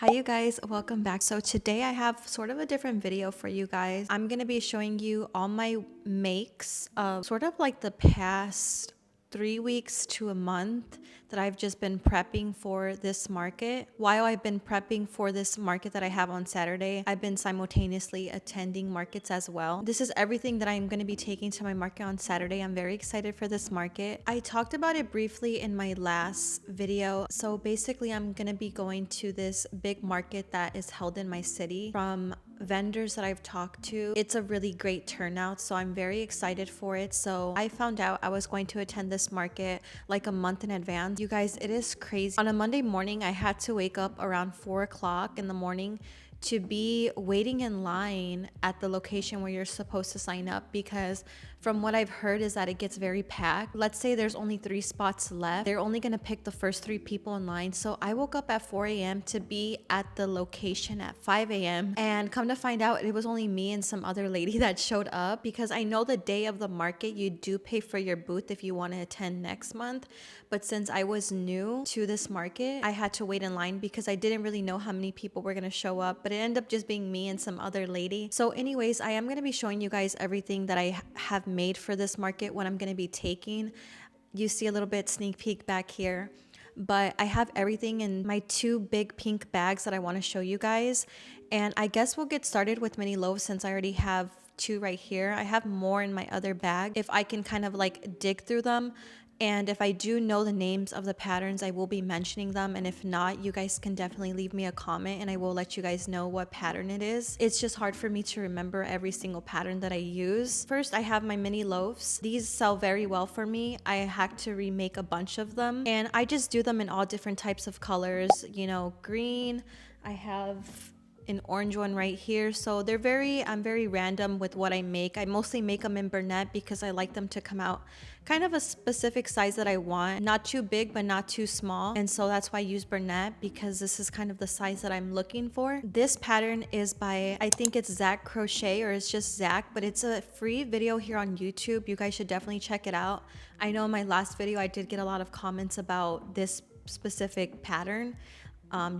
Hi you guys, welcome back. So today I have sort of a different video for you guys. I'm going to be showing you all my makes of sort of like the past 3 weeks to a month that I've just been prepping for this market. While I've been prepping for this market that I have on Saturday, I've been simultaneously attending markets as well. This is everything that I'm going to be taking to my market on Saturday. I'm very excited for this market. I talked about it briefly in my last video. So basically I'm going to be going to this big market that is held in my city. From vendors that I've talked to, it's a really great turnout, so I'm very excited for it. So I found out I was going to attend this market like a month in advance. You guys, it is crazy. On a Monday morning, I had to wake up around 4 o'clock in the morning to be waiting in line at the location where you're supposed to sign up, because from what I've heard is that it gets very packed. Let's say there's only 3 spots left. They're only going to pick the first 3 people in line. So I woke up at 4 a.m. to be at the location at 5 a.m. And come to find out, it was only me and some other lady that showed up, because I know the day of the market, you do pay for your booth if you want to attend next month. But since I was new to this market, I had to wait in line because I didn't really know how many people were going to show up. But it ended up just being me and some other lady. So anyways, I am going to be showing you guys everything that I have made for this market, what I'm going to be taking. You see a little bit sneak peek back here, but I have everything in my 2 big pink bags that I want to show you guys. And I guess we'll get started with mini loaves since I already have 2 right here. I have more in my other bag if I can kind of like dig through them. And if I do know the names of the patterns, I will be mentioning them. And if not, you guys can definitely leave me a comment and I will let you guys know what pattern it is. It's just hard for me to remember every single pattern that I use. First, I have my mini loaves. These sell very well for me. I had to remake a bunch of them. And I just do them in all different types of colors. You know, green. I have an orange one right here. So I'm very random with what I make. I mostly make them in Burnett because I like them to come out kind of a specific size that I want. Not too big, but not too small. And so that's why I use Burnett, because this is kind of the size that I'm looking for. This pattern is by, I think it's Zach Crochet, or it's just Zach, but it's a free video here on YouTube. You guys should definitely check it out. I know in my last video, I did get a lot of comments about this specific pattern.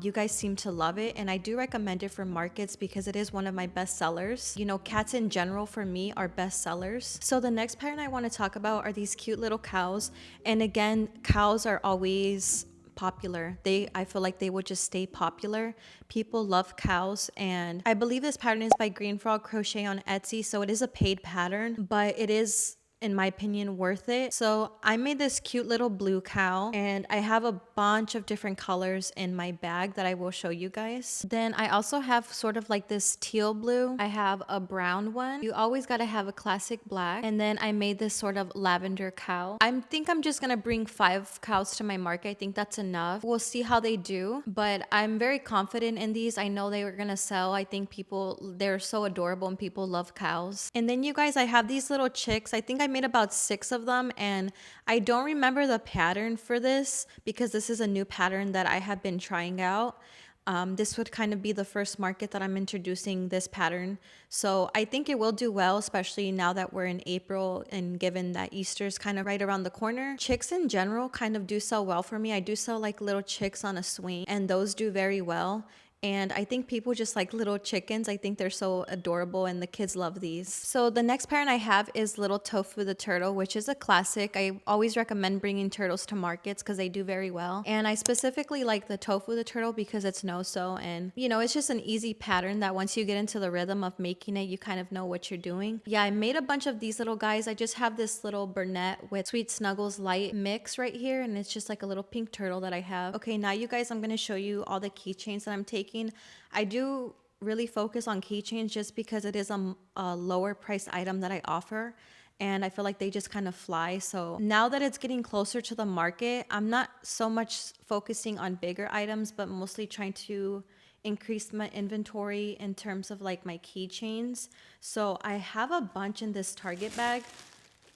You guys seem to love it, and I do recommend it for markets because it is one of my best sellers. You know, cats in general for me are best sellers. So the next pattern I want to talk about are these cute little cows. And again, cows are always popular. I feel like they would just stay popular. People love cows, and I believe this pattern is by Green Frog Crochet on Etsy, so it is a paid pattern, but it is, in my opinion, worth it. So I made this cute little blue cow, and I have a bunch of different colors in my bag that I will show you guys. Then I also have sort of like this teal blue. I have a brown one. You always got to have a classic black. And then I made this sort of lavender cow. I think I'm just gonna bring 5 cows to my market. I think that's enough. We'll see how they do, but I'm very confident in these. I know they were gonna sell. I think they're so adorable and people love cows. And then you guys, I have these little chicks. I think I made about 6 of them, and I don't remember the pattern for this because this is a new pattern that I have been trying out. This would kind of be the first market that I'm introducing this pattern. So I think it will do well, especially now that we're in April and given that Easter's kind of right around the corner. Chicks in general kind of do sell well for me. I do sell like little chicks on a swing, and those do very well. And I think people just like little chickens. I think they're so adorable and the kids love these. So the next pattern I have is Little Tofu the Turtle, which is a classic. I always recommend bringing turtles to markets because they do very well. And I specifically like the Tofu the Turtle because it's no-sew, and you know, it's just an easy pattern that once you get into the rhythm of making it, you kind of know what you're doing. Yeah, I made a bunch of these little guys. I just have this little Burnett with Sweet Snuggles Light mix right here, and it's just like a little pink turtle that I have. Okay, now you guys, I'm going to show you all the keychains that I'm taking. I do really focus on keychains just because it is a lower price item that I offer, and I feel like they just kind of fly. So now that it's getting closer to the market, I'm not so much focusing on bigger items, but mostly trying to increase my inventory in terms of like my keychains. So I have a bunch in this Target bag.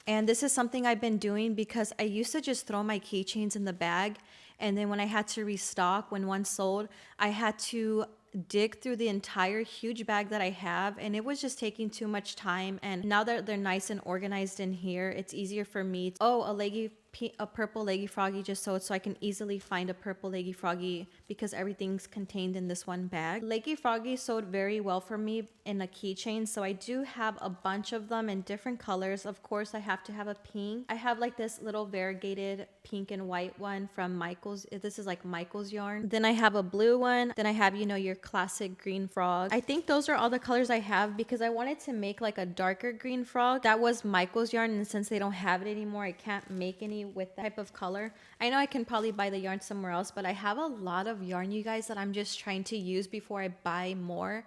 And this is something I've been doing because I used to just throw my keychains in the bag. And then when I had to restock, when one sold, I had to dig through the entire huge bag that I have. And it was just taking too much time. And now that they're nice and organized in here, it's easier for me. Oh, a leggy a purple leggy froggy just so I can easily find a purple leggy froggy because everything's contained in this one bag. Leggy froggy sewed very well for me in a keychain, so I do have a bunch of them in different colors. Of course, I have to have a pink. I have like this little variegated pink and white one from Michael's. This is like Michael's yarn. Then I have a blue one. Then I have, you know, your classic green frog. I think those are all the colors I have because I wanted to make like a darker green frog. That was Michael's yarn, and since they don't have it anymore, I can't make any with that type of color. I know I can probably buy the yarn somewhere else, but I have a lot of yarn, you guys, that I'm just trying to use before I buy more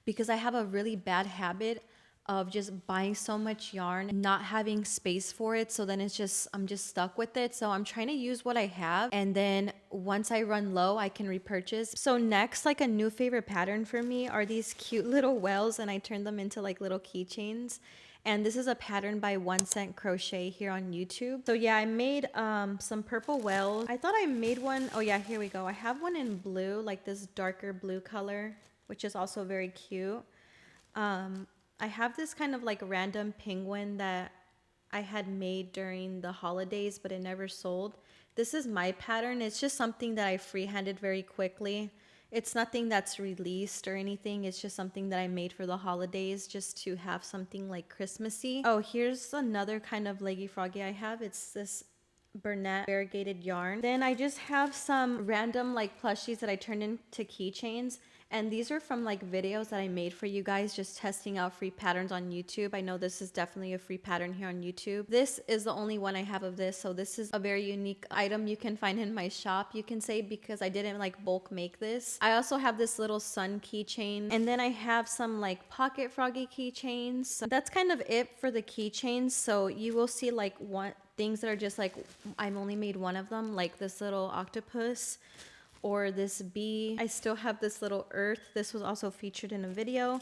because I have a really bad habit of just buying so much yarn, not having space for it. So then I'm just stuck with it. So I'm trying to use what I have. And then once I run low, I can repurchase. So next, like a new favorite pattern for me are these cute little wells, and I turn them into like little keychains. And this is a pattern by 1 Cent Crochet here on YouTube. So yeah, I made some purple wells. I thought I made one. Oh yeah, here we go. I have one in blue, like this darker blue color, which is also very cute. I have this kind of like random penguin that I had made during the holidays, but it never sold. This is my pattern. It's just something that I freehanded very quickly. It's nothing that's released or anything. It's just something that I made for the holidays just to have something like Christmassy. Oh, here's another kind of leggy froggy I have. It's this Bernat variegated yarn. Then I just have some random like plushies that I turned into keychains. And these are from like videos that I made for you guys, just testing out free patterns on YouTube. I know this is definitely a free pattern here on YouTube. This is the only one I have of this. So this is a very unique item you can find in my shop, you can say, because I didn't like bulk make this. I also have this little sun keychain. And then I have some like pocket froggy keychains. So that's kind of it for the keychains. So you will see like things that are just like, I've only made one of them, like this little octopus or this bee. I still have this little earth. This was also featured in a video.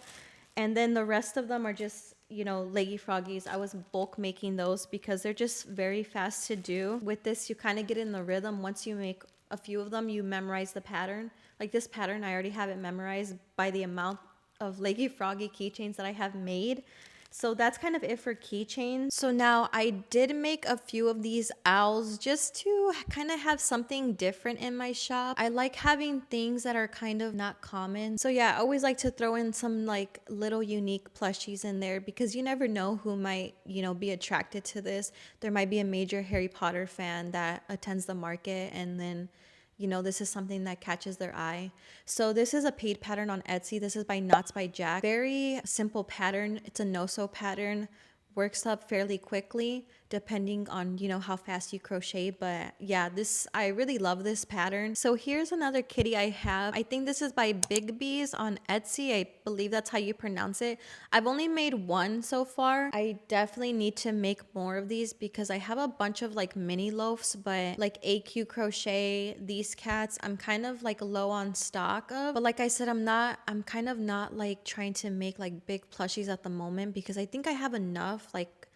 And then the rest of them are just, you know, leggy froggies. I was bulk making those because they're just very fast to do. With this, you kind of get in the rhythm. Once you make a few of them, you memorize the pattern. Like this pattern, I already have it memorized by the amount of leggy froggy keychains that I have made. So that's kind of it for keychains. So now I did make a few of these owls just to kind of have something different in my shop. I like having things that are kind of not common. So yeah, I always like to throw in some like little unique plushies in there because you never know who might, you know, be attracted to this. There might be a major Harry Potter fan that attends the market, and then, you know, this is something that catches their eye. So this is a paid pattern on Etsy. This is by Knots by Jack. Very simple pattern. It's a no-sew pattern. Works up fairly quickly depending on, you know, how fast you crochet. But yeah, I really love this pattern. So here's another kitty I have. I think this is by Big Bees on Etsy. I believe that's how you pronounce it. I've only made one so far. I definitely need to make more of these because I have a bunch of like mini loafs, but like AQ Crochet, these cats, I'm kind of like low on stock of. But like I said, I'm kind of not like trying to make like big plushies at the moment because I think I have enough, like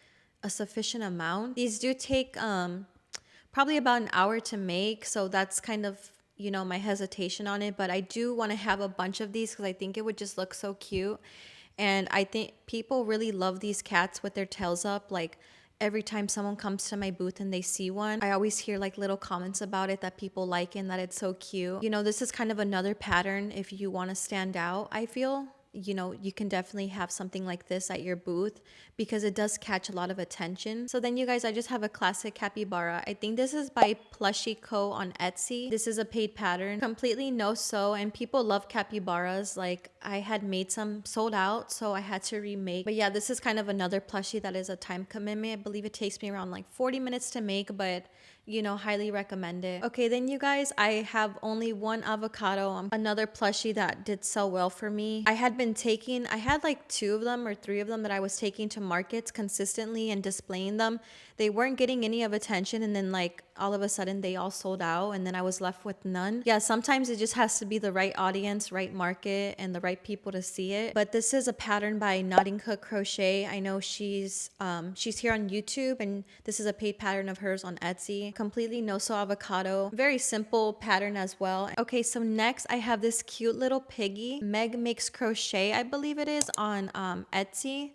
a sufficient amount. These do take probably about an hour to make, so that's kind of, you know, my hesitation on it. But I do want to have a bunch of these because I think it would just look so cute, and I think people really love these cats with their tails up. Like every time someone comes to my booth and they see one, I always hear like little comments about it that people like and that it's so cute. You know, this is kind of another pattern if you want to stand out, I feel. You know, you can definitely have something like this at your booth because it does catch a lot of attention. So then you guys, I just have a classic capybara. I think this is by Plushy Co on Etsy. This is a paid pattern, completely no sew, and people love capybaras. Like I had made some sold out, so I had to remake. But yeah, this is kind of another plushie that is a time commitment. I believe it takes me around like 40 minutes to make, but you know, highly recommend it. Okay, then you guys, I have only one avocado, another plushie that did sell well for me. I had like 2 of them or 3 of them that I was taking to markets consistently and displaying them. They weren't getting any of attention, and then like all of a sudden they all sold out, and then I was left with none. Yeah, sometimes it just has to be the right audience, right market, and the right people to see it. But this is a pattern by Notting Hook Crochet. I know she's here on YouTube, and this is a paid pattern of hers on Etsy. Completely no sew avocado, very simple pattern as well. Okay, so next I have this cute little piggy, Meg Makes Crochet, I believe it is, on Etsy.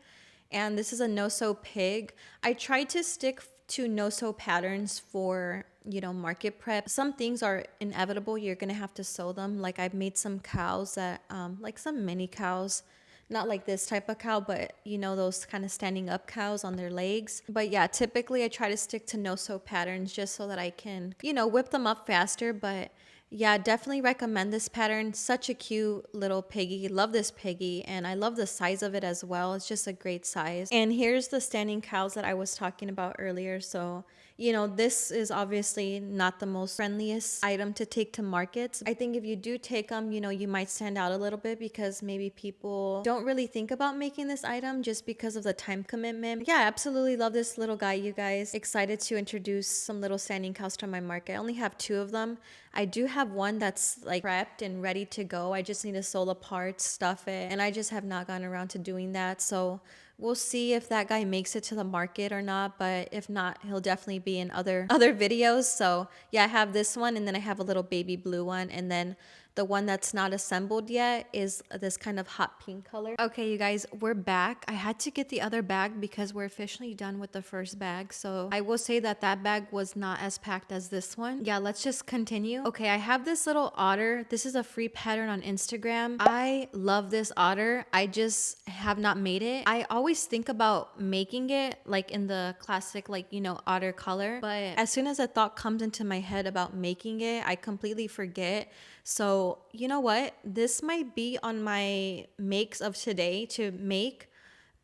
And this is a no sew pig. I tried to stick to no-sew patterns for, you know, market prep. Some things are inevitable. You're gonna have to sew them. Like I've made some cows that, like some mini cows, not like this type of cow, but you know, those kind of standing up cows on their legs. But yeah, typically I try to stick to no-sew patterns just so that I can, you know, whip them up faster. But yeah, definitely recommend this pattern. Such a cute little piggy. Love this piggy, and I love the size of it as well. It's just a great size. And here's the standing cows that I was talking about earlier. So, you know, this is obviously not the most friendliest item to take to markets. I think if you do take them, you know, you might stand out a little bit because maybe people don't really think about making this item just because of the time commitment. Yeah, absolutely love this little guy, you guys. Excited to introduce some little standing cows to my market. I only have 2 of them. I do have one that's like prepped and ready to go. I just need to sew the parts, stuff it, and I just have not gotten around to doing that. So we'll see if that guy makes it to the market or not, but if not, he'll definitely be in other videos. So yeah, I have this one, and then I have a little baby blue one, and then the one that's not assembled yet is this kind of hot pink color. Okay, you guys, we're back. I had to get the other bag because we're officially done with the first bag. So I will say that that bag was not as packed as this one. Yeah, let's just continue. Okay, I have this little otter. This is a free pattern on Instagram. I love this otter. I just have not made it. I always think about making it like in the classic, like, you know, otter color. But as soon as a thought comes into my head about making it, I completely forget. So, you know what? This might be on my makes of today to make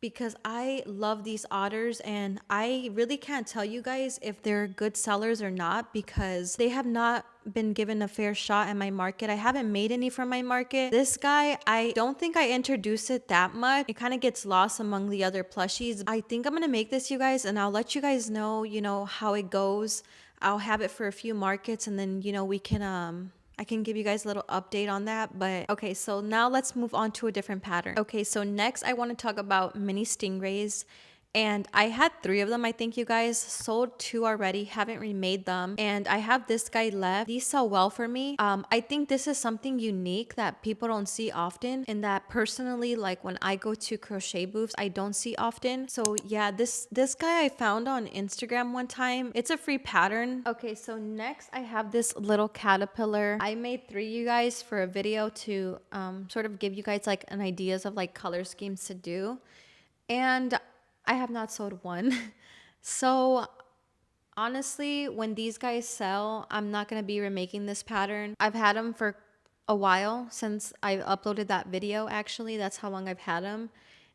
because I love these otters, and I really can't tell you guys if they're good sellers or not because they have not been given a fair shot at my market. I haven't made any from my market. This guy, I don't think I introduce it that much. It kind of gets lost among the other plushies. I think I'm gonna make this, you guys, and I'll let you guys know, you know, how it goes. I'll have it for a few markets, and then, you know, we can I can give you guys a little update on that. But okay, so now let's move on to a different pattern. Okay, so next I want to talk about mini stingrays. And I had 3 of them, I think, you guys. Sold 2 already, haven't remade them. And I have this guy left. These sell well for me. I think this is something unique that people don't see often, and that personally, like when I go to crochet booths, I don't see often. So yeah, this guy I found on Instagram one time. It's a free pattern. Okay, so next I have this little caterpillar. I made 3, you guys, for a video to sort of give you guys like an ideas of like color schemes to do. And I have not sold one. So honestly, when these guys sell, I'm not going to be remaking this pattern. I've had them for a while since I uploaded that video, actually. That's how long I've had them.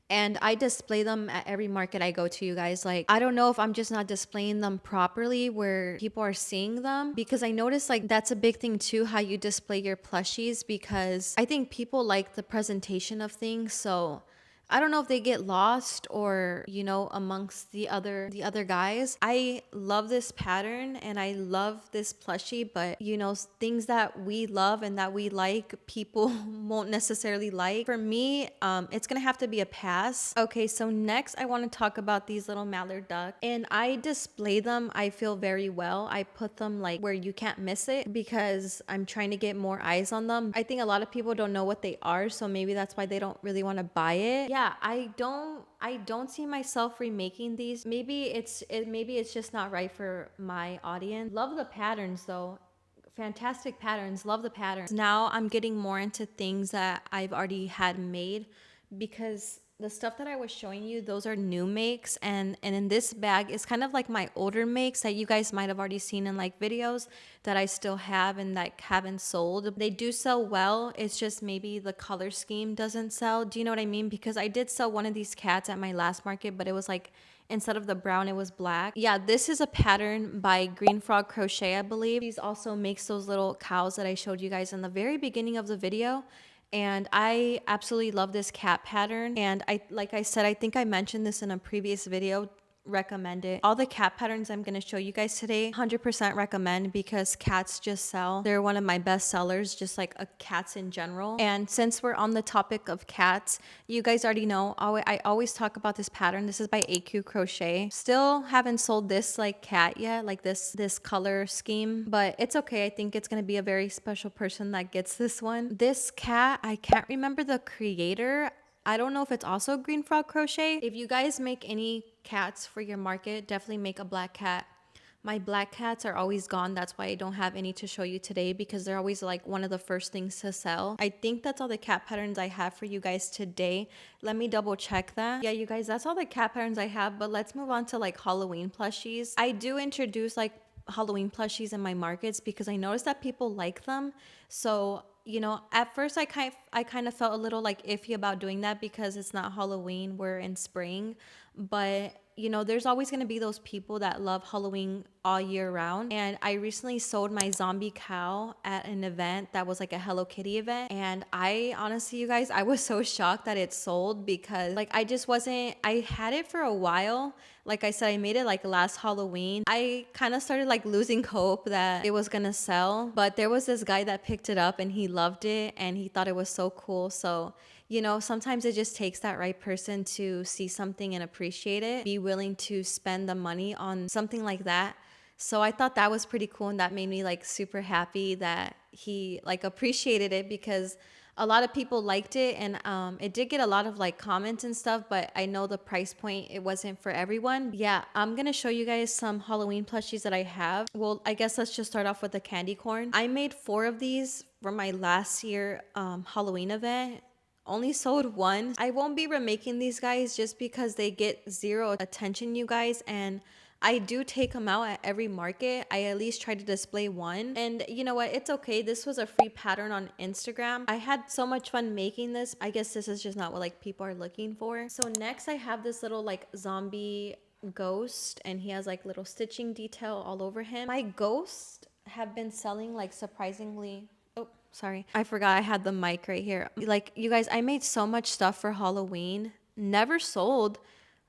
And I display them at every market I go to, you guys. Like, I don't know if I'm just not displaying them properly where people are seeing them, because I noticed like that's a big thing too, how you display your plushies, because I think people like the presentation of things. So I don't know if they get lost or, you know, amongst the other guys. I love this pattern and I love this plushie, but you know, things that we love and that we like, people won't necessarily like. For me, it's gonna have to be a pass. Okay, so next I want to talk about these little mallard duck, and I display them, I feel, very well. I put them like where you can't miss it because I'm trying to get more eyes on them. I think a lot of people don't know what they are, so maybe that's why they don't really want to buy it. Yeah, I don't see myself remaking these. Maybe it's just not right for my audience. Love the patterns though. Fantastic patterns. Love the patterns. Now I'm getting more into things that I've already had made, because the stuff that I was showing you, those are new makes, and in this bag is kind of like my older makes that you guys might have already seen in like videos that I still have and that haven't sold. They do sell well. It's just maybe the color scheme doesn't sell. Do you know what I mean? Because I did sell one of these cats at my last market, but it was like, instead of the brown, it was black. Yeah, this is a pattern by Green Frog Crochet, I believe. These also makes those little cows that I showed you guys in the very beginning of the video. And I absolutely love this cat pattern. And like I said, I think I mentioned this in a previous video, recommend it. All the cat patterns I'm going to show you guys today, 100% recommend, because cats just sell. They're one of my best sellers, just like cats in general. And since we're on the topic of cats, you guys already know, I always talk about this pattern. This is by AQ Crochet. Still haven't sold this like cat yet, like this color scheme, but it's okay. I think it's going to be a very special person that gets this one. This cat, I can't remember the creator. I don't know if it's also green frog crochet. If you guys make any cats for your market, definitely make a black cat. My black cats are always gone. That's why I don't have any to show you today, because they're always like one of the first things to sell. I think that's all the cat patterns I have for you guys today. Let me double check that. Yeah, you guys, that's all the cat patterns I have, but let's move on to like Halloween plushies. I do introduce like Halloween plushies in my markets because I noticed that people like them. So, you know, at first I kind of felt a little like iffy about doing that because it's not Halloween, we're in spring. But you know, there's always going to be those people that love Halloween all year round. And I recently sold my zombie cow at an event that was like a Hello Kitty event. And I honestly, you guys, I was so shocked that it sold because like I just wasn't, I had it for a while. Like I said, I made it like last Halloween. I kind of started like losing hope that it was going to sell. But there was this guy that picked it up and he loved it and he thought it was so cool. So you know, sometimes it just takes that right person to see something and appreciate it, be willing to spend the money on something like that. So I thought that was pretty cool, and that made me like super happy that he like appreciated it, because a lot of people liked it, and it did get a lot of like comments and stuff, but I know the price point, it wasn't for everyone. Yeah, I'm gonna show you guys some Halloween plushies that I have. Well, I guess let's just start off with the candy corn. I made 4 of these for my last year Halloween event. Only sold one. I won't be remaking these guys just because they get zero attention, you guys, and I do take them out at every market. I at least try to display one. And you know what? It's okay. This was a free pattern on Instagram. I had so much fun making this. I guess this is just not what like people are looking for. So next I have this little like zombie ghost, and he has like little stitching detail all over him. My ghosts have been selling like surprisingly. Oh, sorry. I forgot I had the mic right here. Like, you guys, I made so much stuff for Halloween. Never sold.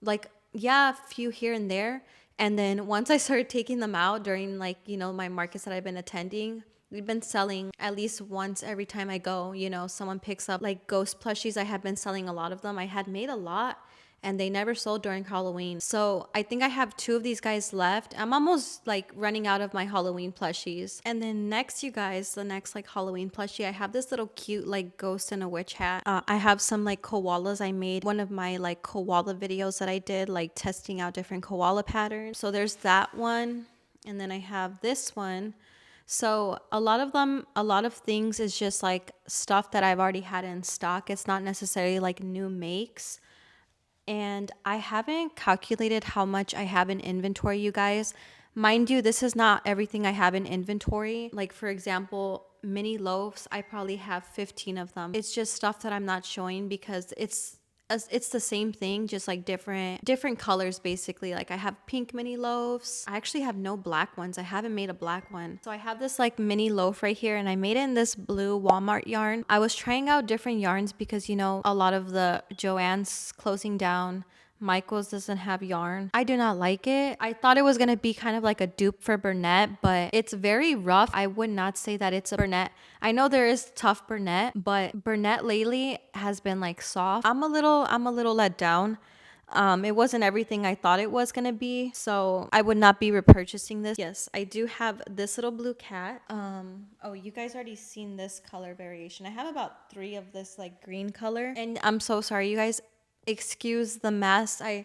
Like, yeah, a few here and there. And then once I started taking them out during, like, you know, my markets that I've been attending, we've been selling at least once every time I go. You know, someone picks up, like, ghost plushies. I have been selling a lot of them. I had made a lot, and they never sold during Halloween. So I think I have 2 of these guys left. I'm almost like running out of my Halloween plushies. And then next, you guys, the next like Halloween plushie, I have this little cute like ghost in a witch hat. I have some like koalas I made. One of my like koala videos that I did, like testing out different koala patterns. So there's that one. And then I have this one. So a lot of them, a lot of things is just like stuff that I've already had in stock. It's not necessarily like new makes. And I haven't calculated how much I have in inventory, you guys. Mind you, this is not everything I have in inventory. Like, for example, mini loaves, I probably have 15 of them. It's just stuff that I'm not showing because it's the same thing, just like different colors basically. Like I have pink mini loaves. I actually have no black ones. I haven't made a black one. So I have this like mini loaf right here, and I made it in this blue Walmart yarn. I was trying out different yarns because, you know, a lot of the Joann's closing down. Michael's doesn't have yarn. I do not like it. I thought it was going to be kind of like a dupe for Burnett, but it's very rough. I would not say that it's a Burnett. I know there is tough Burnett, but Burnett lately has been like soft. I'm a little let down. It wasn't everything I thought it was going to be, so I would not be repurchasing this. Yes, I do have this little blue cat. Oh, you guys already seen this color variation. I have about 3 of this like green color, and I'm so sorry, you guys. Excuse the mess. I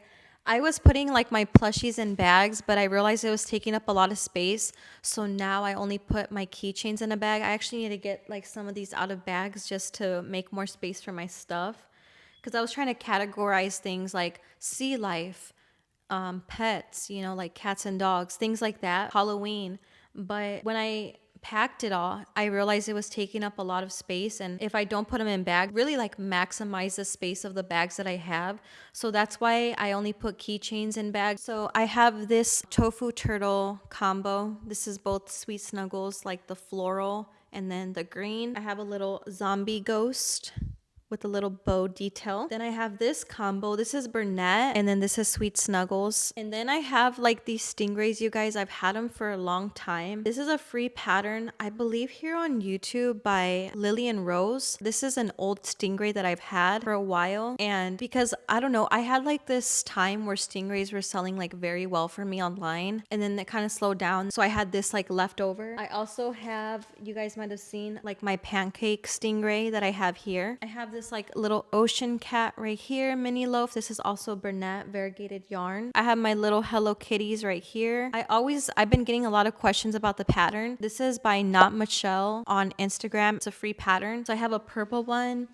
was putting like my plushies in bags, but I realized it was taking up a lot of space. So now I only put my keychains in a bag. I actually need to get like some of these out of bags just to make more space for my stuff. Because I was trying to categorize things like sea life, pets, you know, like cats and dogs, things like that, Halloween. But when I packed it all, I realized it was taking up a lot of space, and if I don't put them in bag, really like maximize the space of the bags that I have. So that's why I only put keychains in bags. So I have this tofu turtle combo. This is both sweet snuggles, like the floral and then the green. I have a little zombie ghost with a little bow detail. Then I have this combo. This is Burnett, and then this is Sweet Snuggles. And then I have like these stingrays, you guys. I've had them for a long time. This is a free pattern, I believe, here on YouTube by Lillian Rose. This is an old stingray that I've had for a while. And because, I don't know, I had like this time where stingrays were selling like very well for me online. And then it kind of slowed down. So I had this like leftover. I also have, you guys might have seen like my pancake stingray that I have here. I have this like little ocean cat right here, mini loaf. This is also Bernat variegated yarn. I have my little Hello Kitties right here. I've been getting a lot of questions about the pattern. This is by Not Michelle on Instagram. It's a free pattern. So I have a purple one.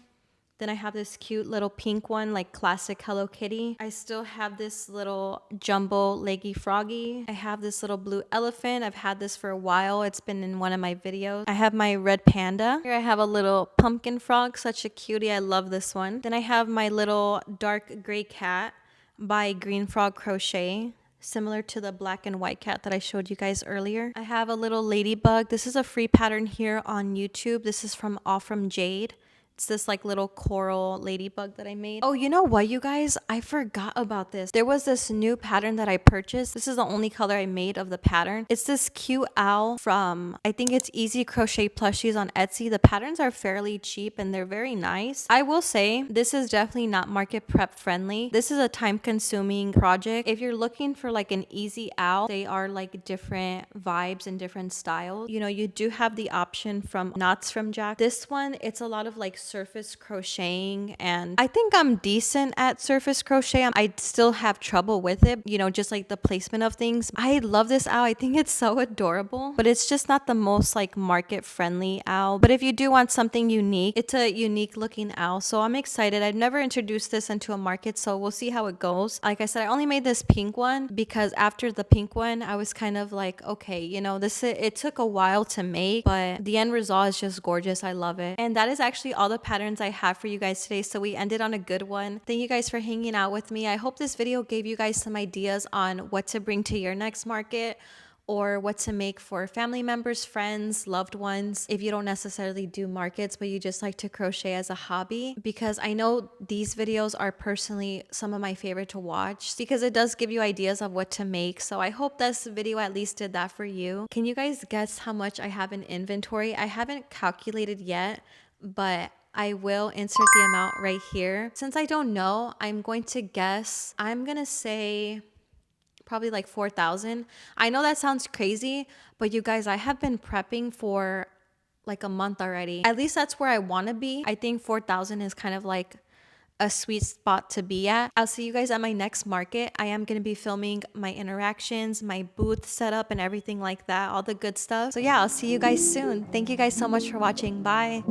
Then I have this cute little pink one, like classic Hello Kitty. I still have this little jumbo leggy froggy. I have this little blue elephant. I've had this for a while. It's been in one of my videos. I have my red panda. Here I have a little pumpkin frog, such a cutie. I love this one. Then I have my little dark gray cat by Green Frog Crochet, similar to the black and white cat that I showed you guys earlier. I have a little ladybug. This is a free pattern here on YouTube. This is from All From Jade. It's this like little coral ladybug that I made. Oh, you know what, you guys? I forgot about this. There was this new pattern that I purchased. This is the only color I made of the pattern. It's this cute owl from, I think it's Easy Crochet Plushies on Etsy. The patterns are fairly cheap and they're very nice. I will say this is definitely not market prep friendly. This is a time consuming project. If you're looking for like an easy owl, they are like different vibes and different styles. You know, you do have the option from Knots from Jack. This one, it's a lot of like surface crocheting, and I think I'm decent at surface crochet. I still have trouble with it, you know, just like the placement of things. I love this owl. I think it's so adorable, but it's just not the most like market friendly owl. But if you do want something unique, it's a unique looking owl. So I'm excited. I've never introduced this into a market, so we'll see how it goes. Like I said, I only made this pink one because after the pink one, I was kind of like, okay, you know, it took a while to make, but the end result is just gorgeous. I love it. And that is actually all the patterns I have for you guys today. So we ended on a good one. Thank you guys for hanging out with me. I hope this video gave you guys some ideas on what to bring to your next market, or what to make for family members, friends, loved ones, if you don't necessarily do markets, but you just like to crochet as a hobby. Because I know these videos are personally some of my favorite to watch, because it does give you ideas of what to make. So I hope this video at least did that for you. Can you guys guess how much I have in inventory? I haven't calculated yet, but I will insert the amount right here. Since I don't know, I'm going to guess. I'm going to say probably like 4,000. I know that sounds crazy, but you guys, I have been prepping for like a month already. At least that's where I want to be. I think 4,000 is kind of like a sweet spot to be at. I'll see you guys at my next market. I am going to be filming my interactions, my booth setup, and everything like that, all the good stuff. So yeah, I'll see you guys soon. Thank you guys so much for watching. Bye.